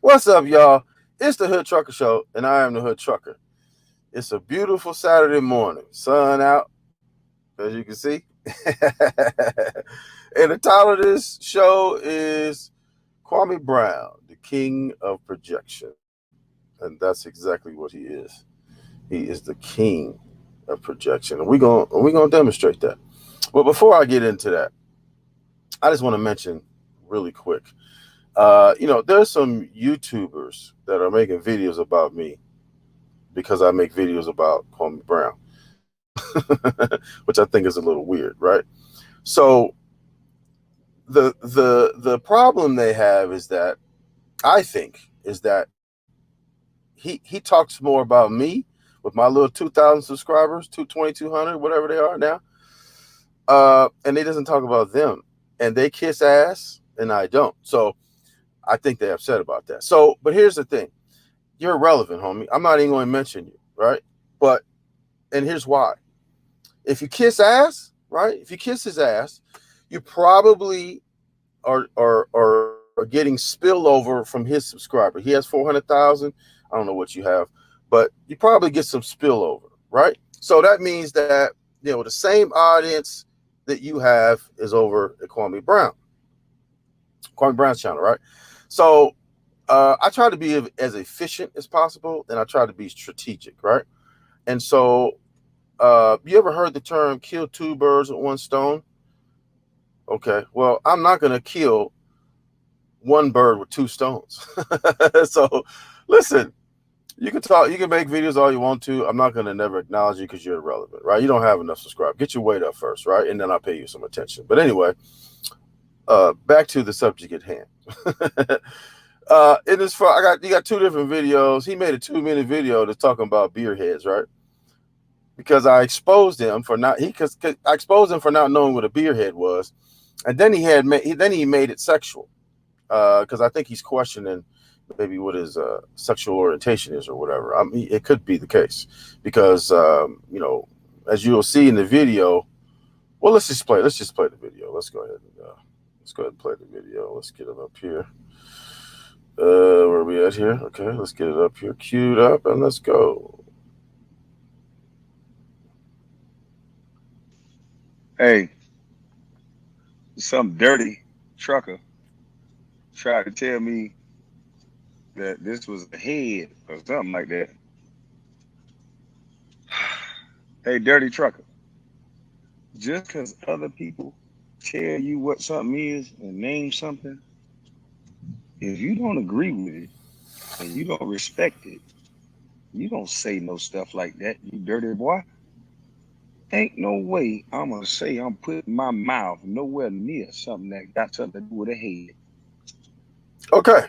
What's up, y'all? It's the Hood Trucker Show, and I am the Hood Trucker. It's a beautiful Saturday morning, sun out, as you can see. And the title of this show is Kwame Brown, the King of Projection. And that's exactly what he is. He is the king of projection. And we're gonna demonstrate that. But before I get into that, I just want to mention really quick. There's some YouTubers that are making videos about me because I make videos about Kwame Brown, which I think is a little weird, right? So the problem they have is that I think is that he talks more about me with my little 2,000 subscribers, 2,200, whatever they are now, and he doesn't talk about them, and they kiss ass, and I don't. So I think they're upset about that. So, but here's the thing: you're irrelevant, homie. I'm not even going to mention you, right? But and here's why: if you kiss ass, right? If you kiss his ass, you probably are getting spillover from his subscriber. He has 400,000. I don't know what you have, but you probably get some spillover, right? So that means that the same audience that you have is over at Kwame Brown's channel, right? So I try to be as efficient as possible, and I try to be strategic, right? And so, you ever heard the term "kill two birds with one stone"? Okay, well, I'm not gonna kill one bird with two stones. So, listen, you can talk, you can make videos all you want to. I'm not gonna never acknowledge you because you're irrelevant, right? You don't have enough subscribers. Get your weight up first, right? And then I'll pay you some attention. But anyway, back to the subject at hand. In this, you got two different videos. He made a 2-minute video that's talking about beer heads, right? Because I exposed him for not because I exposed him for not knowing what a beer head was, and then he made it sexual because I think he's questioning maybe what his sexual orientation is or whatever. I mean, it could be the case because as you'll see in the video. Well, let's just play the video. Let's go ahead and play the video. Let's get it up here. Where are we at here? Okay, let's get it up here, queued up, and let's go. Hey, some dirty trucker tried to tell me that this was a head or something like that. Hey, dirty trucker, just because other people tell you what something is and name something, if you don't agree with it and you don't respect it, you don't say no stuff like that, you dirty boy. Ain't no way I'm gonna say I'm putting my mouth nowhere near something that got something to do with a head. Okay.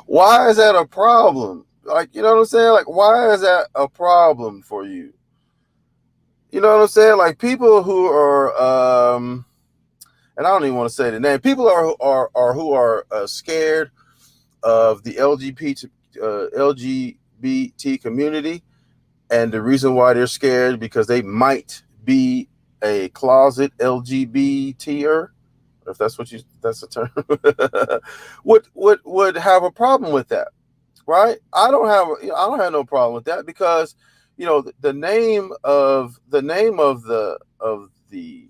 Why is that a problem? Like, you know what I'm saying? Like, why is that a problem for you? You know what I'm saying? Like, people who are, and I don't even want to say the name. People are who are scared of the LGBT community, and the reason why they're scared because they might be a closet LGBTer, if that's a term, would have a problem with that, right? I don't have no problem with that because the name of the the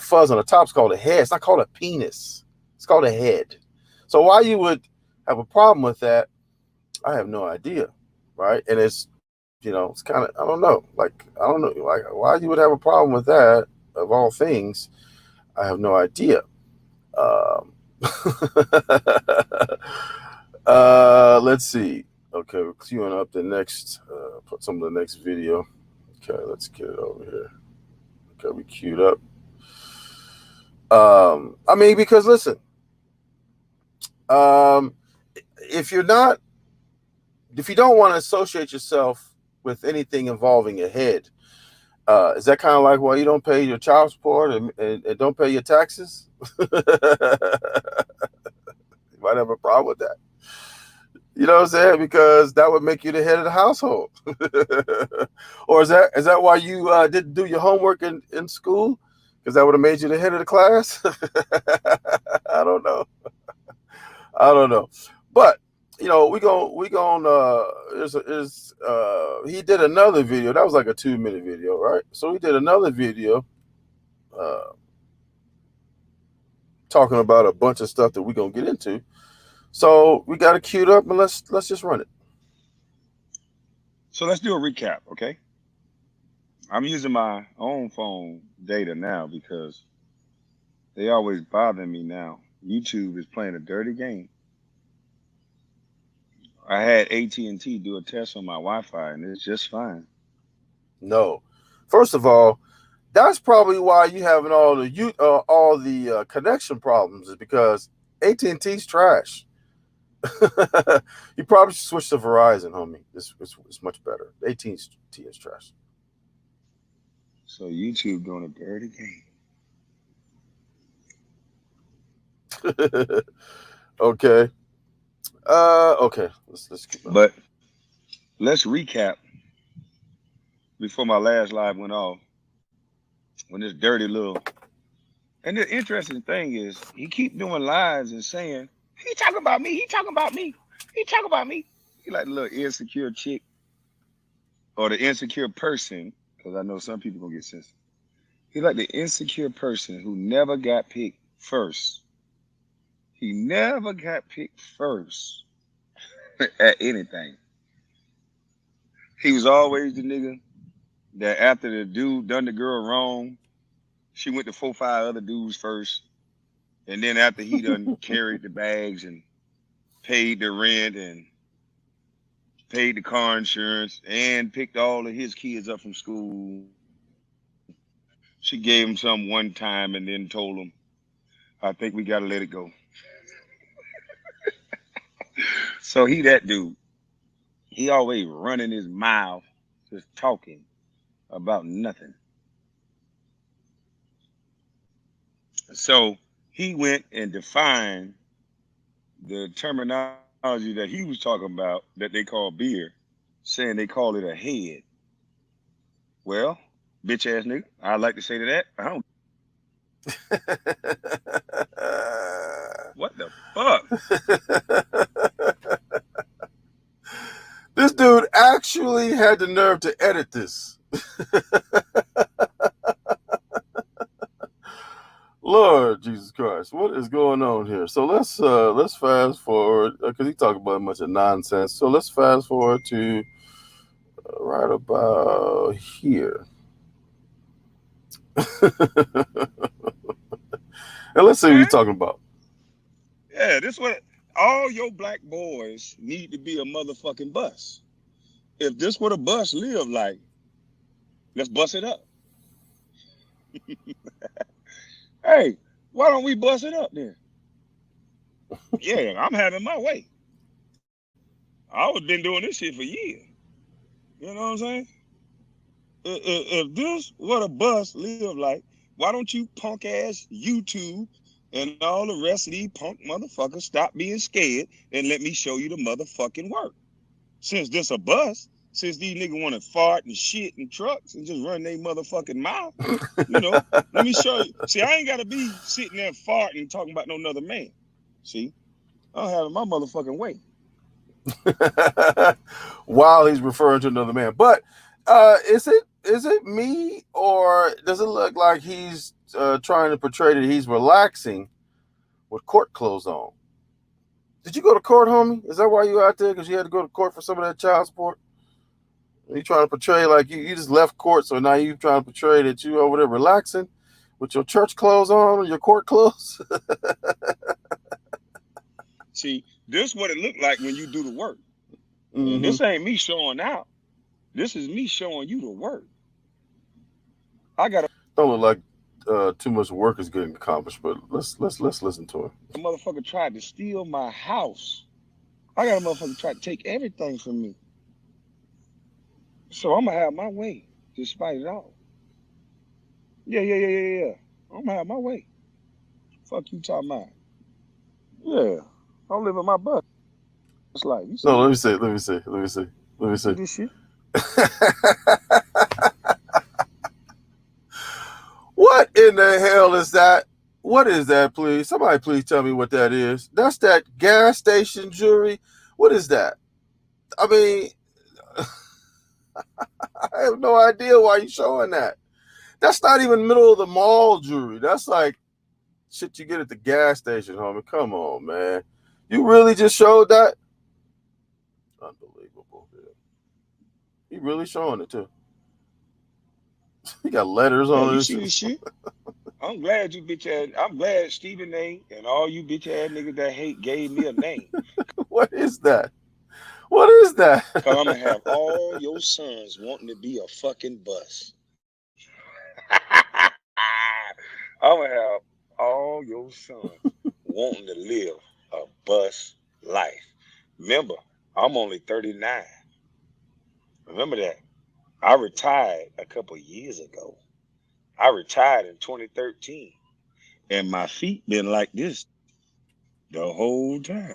fuzz on the top is called a head. It's not called a penis. It's called a head. So why you would have a problem with that, I have no idea, right? And it's kind of, I don't know, like, I don't know, like, why you would have a problem with that of all things. I have no idea. Um, let's see. Okay, we're queuing up the next. Put some of the next video. Okay, let's get it over here. Okay, we queued up. I mean, because listen, um, if you're not, if you don't want to associate yourself with anything involving your head, is that kind of like why you don't pay your child support and don't pay your taxes? You might have a problem with that. You know what I'm saying? Because that would make you the head of the household. Or is that why you didn't do your homework in school? Because that would have made you the head of the class. I don't know. I don't know, but he did another video that was like a 2-minute video, right? So he did another video uh, talking about a bunch of stuff that we're gonna get into. So we got it queued up, and let's just run it. So let's do a recap, okay? I'm using my own phone data now because they always bother me now. YouTube is playing a dirty game. I had AT&T do a test on my Wi-Fi, and it's just fine. No, first of all, that's probably why you having all the connection problems, is because AT&T's trash. You probably should switch to Verizon, homie. It's much better. AT&T is trash. So YouTube doing a dirty game. Okay. Okay. Let's keep going. But let's recap before my last live went off. When this dirty little, and the interesting thing is he keep doing lives and saying he talking about me, he talking about me, he talking about me. He like the little insecure chick or the insecure person, because I know some people gonna get sensitive. He like the insecure person who never got picked first. He never got picked first at anything. He was always the nigga that after the dude done the girl wrong, she went to 4, 5 other dudes first. And then after he done carried the bags and paid the rent and paid the car insurance and picked all of his kids up from school, she gave him some one time and then told him, I think we got to let it go. So he that dude. He always running his mouth, just talking about nothing. So he went and defined the terminology that he was talking about that they call beer, saying they call it a head. Well, bitch ass nigga, I'd like to say to that, I don't. What the fuck? This dude actually had the nerve to edit this. Lord Jesus Christ, what is going on here? So let's fast forward, because he talked about a bunch of nonsense. So let's fast forward to right about here. And let's see what he's talking about. Yeah, this what all your black boys need to be a motherfucking bus. If this what a bus live like, let's bust it up. Hey, why don't we bust it up then? Yeah, I'm having my way. I was been doing this shit for years. You know what I'm saying? If this what a bus live like, why don't you punk ass YouTube and all the rest of these punk motherfuckers stop being scared and let me show you the motherfucking work? Since this a bus, since these niggas want to fart and shit in trucks and just run their motherfucking mouth, let me show you. See, I ain't got to be sitting there farting talking about no another man. See, I'm having my motherfucking way. While he's referring to another man. But is it me, or does it look like he's trying to portray that he's relaxing with court clothes on? Did you go to court, homie? Is that why you out there? Because you had to go to court for some of that child support? Are you trying to portray like you just left court, so now you trying to portray that you over there relaxing with your church clothes on or your court clothes? See, this what it looked like when you do the work. Mm-hmm. And this ain't me showing out. This is me showing you the work. I got Don't look like too much work is getting accomplished, but let's listen to him. a motherfucker tried to steal my house. I got a motherfucker try to take everything from me. So I'm gonna have my way, despite it all. Yeah. I'm gonna have my way. Fuck you talking about? Yeah, I'm living my bus life. You see No, let me see. this shit? What in the hell is that? What is that, please? Somebody please tell me what that is. That's that gas station jewelry. What is that? I mean, I have no idea why you're showing that. That's not even middle of the mall jewelry. That's like shit you get at the gas station, homie. Come on, man. You really just showed that? Unbelievable. Yeah. He really showing it too. He got letters Yeah, on you it. see this shit? I'm glad you bitch ass. I'm glad Stephen A. and all you bitch ass niggas that hate gave me a name. What is that? What is that? Cause I'm gonna have all your sons wanting to be a fucking bus. I'm gonna have all your sons wanting to live a bus life. Remember, I'm only 39. Remember that. I retired a couple years ago. I retired in 2013. And my feet been like this the whole time.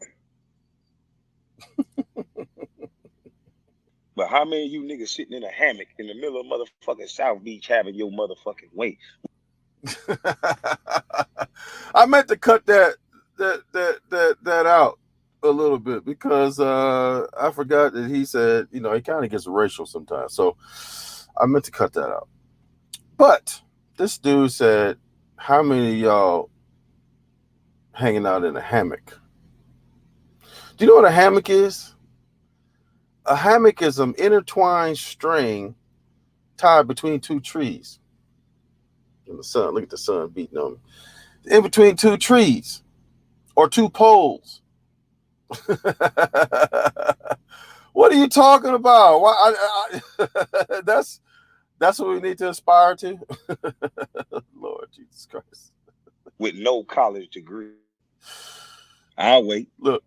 But how many of you niggas sitting in a hammock in the middle of motherfucking South Beach having your motherfucking way? I meant to cut that out a little bit because I forgot that he said, he kind of gets racial sometimes. So I meant to cut that out. But this dude said, how many of y'all hanging out in a hammock? Do you know what a hammock is? A hammock is an intertwined string tied between two trees. In the sun, look at the sun beating on me. In between two trees or two poles. What are you talking about? Why? That's what we need to aspire to. Lord Jesus Christ. With no college degree. I'll wait. Look,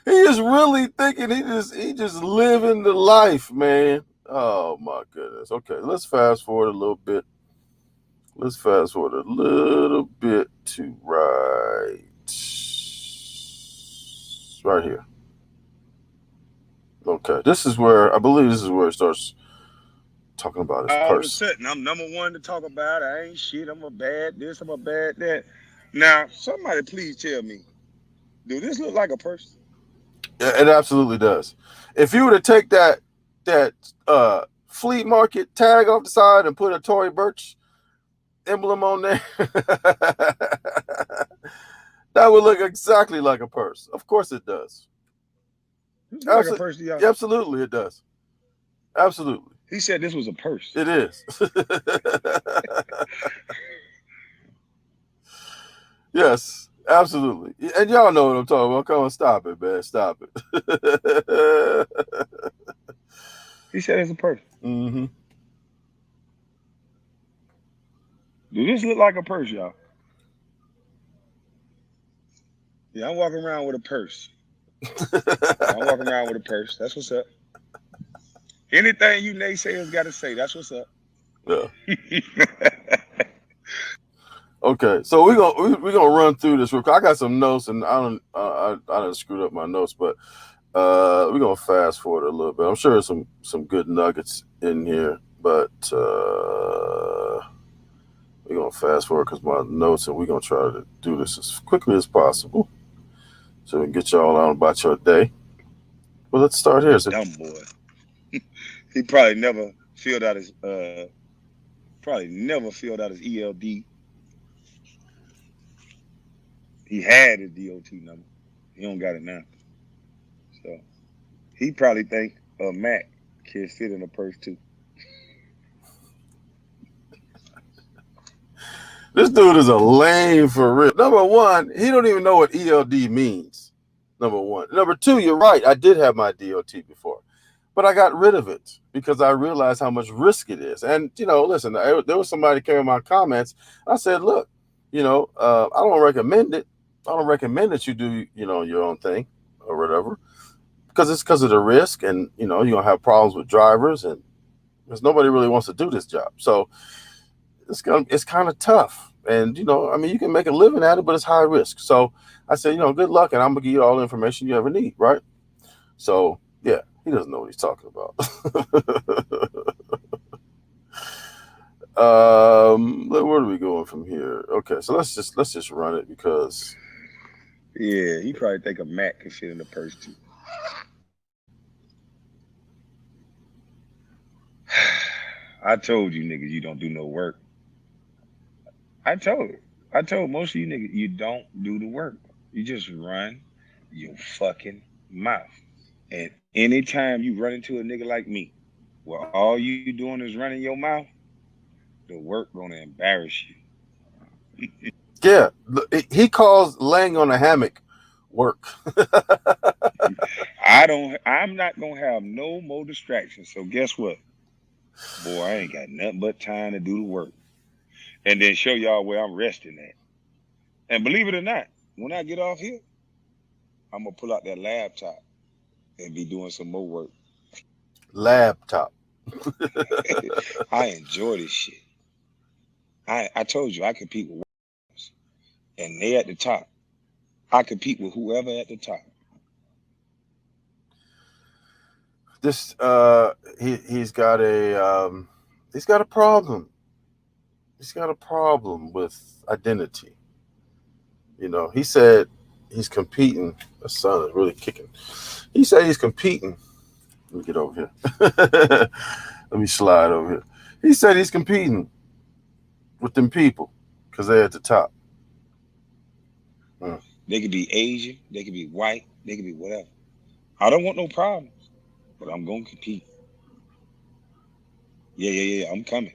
he is really thinking he just living the life, man. Oh my goodness. Okay, let's fast forward a little bit. Let's fast forward a little bit to right here. Okay, I believe this is where it starts talking about his All of a purse. sudden, I'm number one to talk about. I ain't shit. I'm a bad this. I'm a bad that. Now, somebody please tell me, do this look like a purse? It absolutely does. If you were to take that flea market tag off the side and put a Tory Burch emblem on there, that would look exactly like a purse. Of course it does. This look like a purse to y'all? Absolutely it does. Absolutely. He said this was a purse. It is. Yes, absolutely. And y'all know what I'm talking about. Come on, stop it, man. Stop it. He said it's a purse. Mm-hmm. Do this look like a purse, y'all? Yeah, I'm walking around with a purse. I'm walking around with a purse. That's what's up. Anything you naysayers got to say, that's what's up. Yeah. Okay, so we're gonna run through this real quick. I got some notes, and I done screwed up my notes, but we're gonna fast forward a little bit. I'm sure there's some good nuggets in here, but we're gonna fast forward because my notes, and we're gonna try to do this as quickly as possible so we can get y'all on about your day. Well, let's start here. So, Dumb boy. He probably never filled out his ELD. He had his DOT number. He don't got it now. So he probably think a Mac can fit in a purse too. this dude is a lame for real. Number one, he don't even know what ELD means. Number one. Number two, you're right. I did have my DOT before, but I got rid of it because I realized how much risk it is. And listen, there was somebody came in my comments. I said, look, I don't recommend it. I don't recommend that you do, your own thing or whatever, because of the risk, and you're gonna have problems with drivers, and because nobody really wants to do this job. So it's kind of tough, and you can make a living at it, but it's high risk. So I said, good luck, and I'm gonna give you all the information you ever need, right? So yeah, he doesn't know what he's talking about. going from here? Okay, so let's just run it because Yeah, he probably think a Mac can fit in the purse too. I told you niggas you don't do no work. I told I told most of you niggas you don't do the work. You just run your fucking mouth. And anytime you run into a nigga like me, where all you doing is running your mouth, the work gonna embarrass you. yeah, he calls laying on a hammock work. I'm not gonna have no more distractions. So guess what? Boy, I ain't got nothing but time to do the work. And then show y'all where I'm resting at. And believe it or not, when I get off here, I'm gonna pull out that laptop and be doing some more work. Laptop. I enjoy this shit. I told you I compete with and they at the top. I compete with whoever at the top. This he's got a problem. He's got a problem with identity. He said he's competing. The sun is really kicking. He said he's competing. Let me get over here. Let me slide over here. He said he's competing with them people because they're at the top. Mm. They could be Asian, they could be white, they could be whatever. I don't want no problems, but I'm gonna compete. Yeah, I'm coming.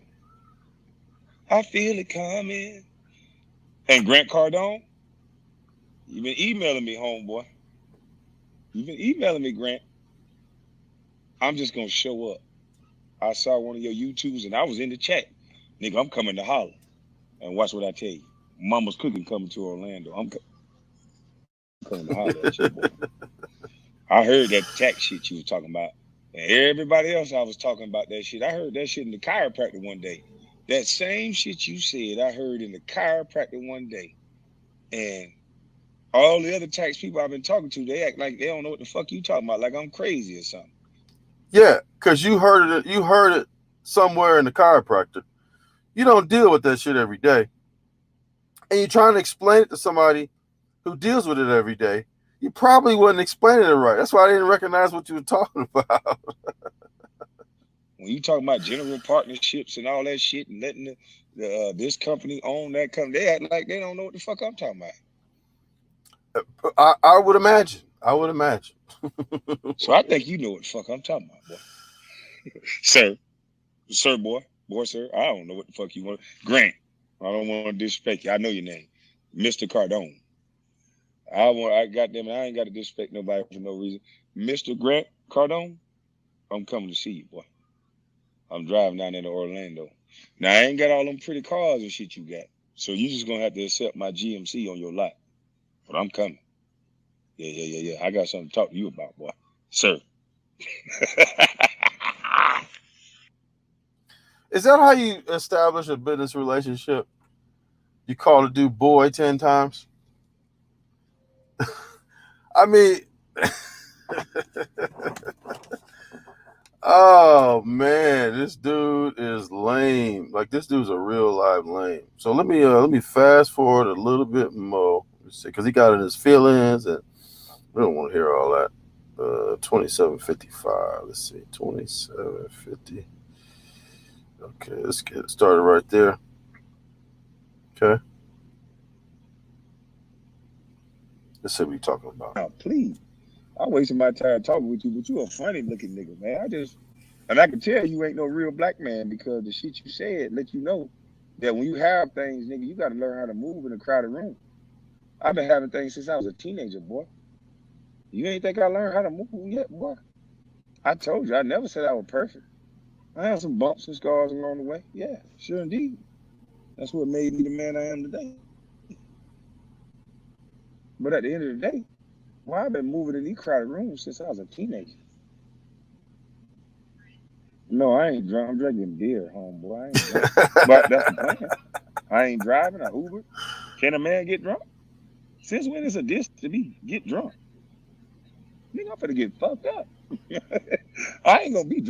I feel it coming. And Grant Cardone, you been emailing me, homeboy. You been emailing me, Grant. I'm just gonna show up. I saw one of your YouTubes and I was in the chat. Nigga, I'm coming to holler. And watch what I tell you. Mama's cooking coming to Orlando. I'm coming to holler at you, boy. I heard that tax shit you was talking about. And everybody else I was talking about that shit. I heard that shit in the chiropractor one day. That same shit you said, I heard in the chiropractor one day. And all the other tax people I've been talking to, they act like they don't know what the fuck you talking about, like I'm crazy or something. Yeah, because you heard it. You heard it somewhere in the chiropractor. You don't deal with that shit every day, and you're trying to explain it to somebody who deals with it every day. You probably wasn't explaining it right. That's why I didn't recognize what you were talking about. When you talking about general partnerships and all that shit and letting this company own that company, they act like they don't know what the fuck I'm talking about. I would imagine. I would imagine. So I think you know what the fuck I'm talking about, boy. Sir, sir, boy, sir. I don't know what the fuck you want. Grant, I don't want to disrespect you. I know your name, Mr. Cardone. I got them. I ain't got to disrespect nobody for no reason. Mr. Grant Cardone, I'm coming to see you, boy. I'm driving down into Orlando. Now I ain't got all them pretty cars and shit you got. So you just gonna have to accept my GMC on your lot. But I'm coming. Yeah. I got something to talk to you about, boy. Sir. Is that how you establish a business relationship? You call a dude boy 10 times? I mean, oh man, this dude is lame. Like this dude's a real live lame. So let me fast forward a little bit more because he got in his feelings and we don't want to hear all that. 2755. Let's see, 2750. Okay, let's get it started right there. Okay, let's see what we talking about. Now, please. I wasted my time talking with you, but you a funny looking nigga, man. And I can tell you ain't no real black man because the shit you said let you know that when you have things, nigga, you got to learn how to move in a crowded room. I've been having things since I was a teenager, boy. You ain't think I learned how to move yet, boy? I told you, I never said I was perfect. I have some bumps and scars along the way. Yeah, sure indeed. That's what made me the man I am today. But at the end of the day, well, I've been moving in these crowded rooms since I was a teenager. No, I ain't drunk. I'm drinking beer, homeboy. I ain't drunk. But that's the plan. I ain't driving. I Uber. Can a man get drunk? Since when is a diss to be get drunk? Nigga, I'm finna get fucked up. I ain't gonna be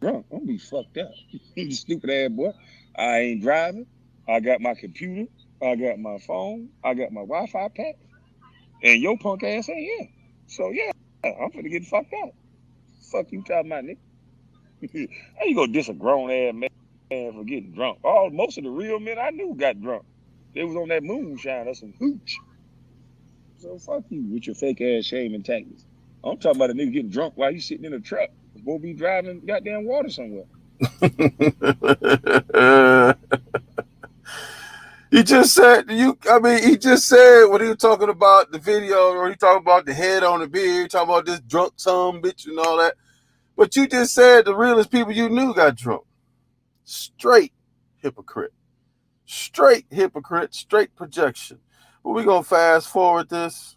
drunk. I'm gonna be fucked up. You stupid ass boy. I ain't driving. I got my computer, I got my phone, I got my Wi-Fi pack, and your punk ass ain't here. So yeah, I'm finna get fucked out. Fuck you talking about, nigga. How you gonna diss a grown ass man for getting drunk? Most of the real men I knew got drunk. They was on that moonshine or some hooch. So fuck you with your fake ass shame and tactics. I'm talking about a nigga getting drunk while you sitting in a truck. Supposed to be driving goddamn water somewhere. He just said he just said when he was talking about the video, or he talking about the head on the beer, he talking about this drunk son bitch and all that. But you just said the realest people you knew got drunk. Straight hypocrite. Straight hypocrite, straight projection. But we're gonna fast forward this.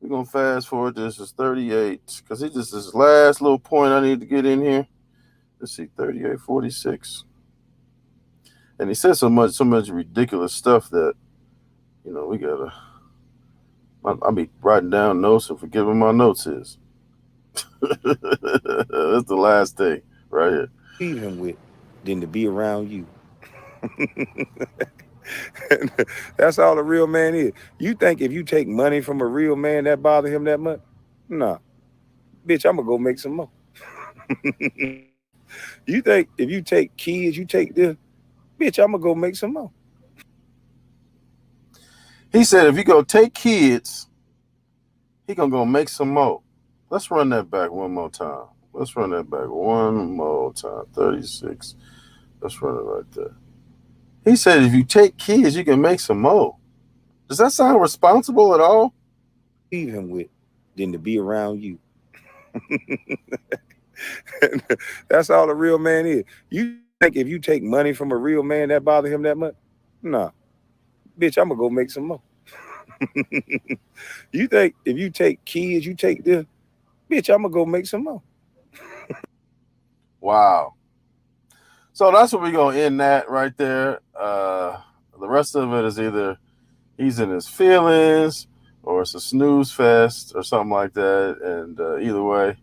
We're gonna fast forward this. It's 38. Because he just this last little point I need to get in here. Let's see, 38, 46. And he said so much ridiculous stuff that, we gotta I'll be writing down notes and forget what my notes is. That's the last thing right here. Leave him with than to be around you. That's all a real man is. You think if you take money from a real man that bother him that much? Nah. Bitch, I'm gonna go make some more. You think if you take kids, you take this, bitch, I'm gonna go make some more. He said if you go take kids, he gonna go make some more. Let's run that back one more time. 36. Let's run it right there. He said if you take kids, you can make some more. Does that sound responsible at all? Leave him with than to be around you. That's all a real man is. You think if you take money from a real man that bother him that much? Nah. Bitch, I'm gonna go make some more. You think if you take kids, you take this, bitch, I'm gonna go make some more. Wow. So that's what we're gonna end that right there. The rest of it is either he's in his feelings or it's a snooze fest or something like that. And either way,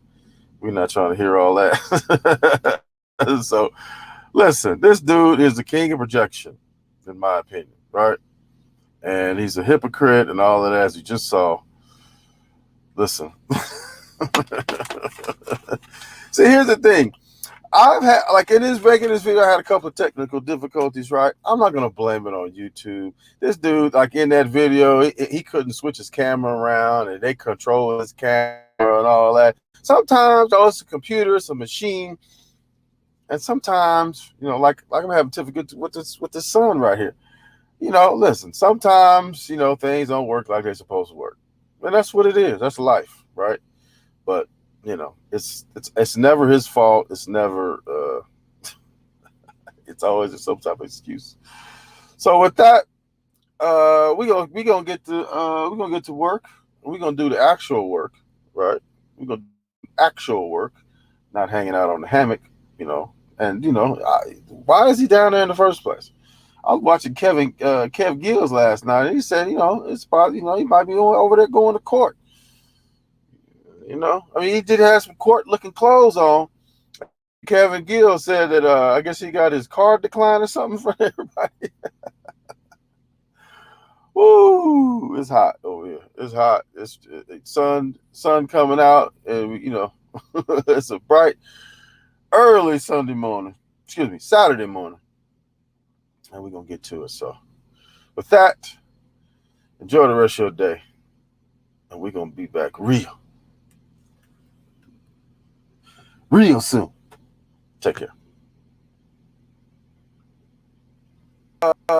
we're not trying to hear all that. So listen, this dude is the king of projection, in my opinion, right? And he's a hypocrite and all of that, as you just saw. Listen. See, here's the thing. I've had, like in this video, I had a couple of technical difficulties, right? I'm not going to blame it on YouTube. This dude, like in that video, he couldn't switch his camera around and they control his camera and all that. Sometimes, it's a computer, it's a machine. And sometimes, like I'm having difficulty with this son right here. Listen, sometimes, things don't work like they're supposed to work. And that's what it is. That's life, right? But, it's never his fault. It's never, it's always some type of excuse. So with that, we're gonna get to work. We're gonna do the actual work, right? We're gonna do actual work, not hanging out on the hammock, And why is he down there in the first place? I was watching Kev Gills last night, and he said, it's probably, he might be over there going to court. He did have some court-looking clothes on. Kevin Gill said that I guess he got his card declined or something for everybody. Woo! It's hot over here. It's hot. It's sun coming out, and it's a bright early Saturday morning, and we're gonna get to it. So, with that, enjoy the rest of your day, and we're gonna be back real soon. Take care.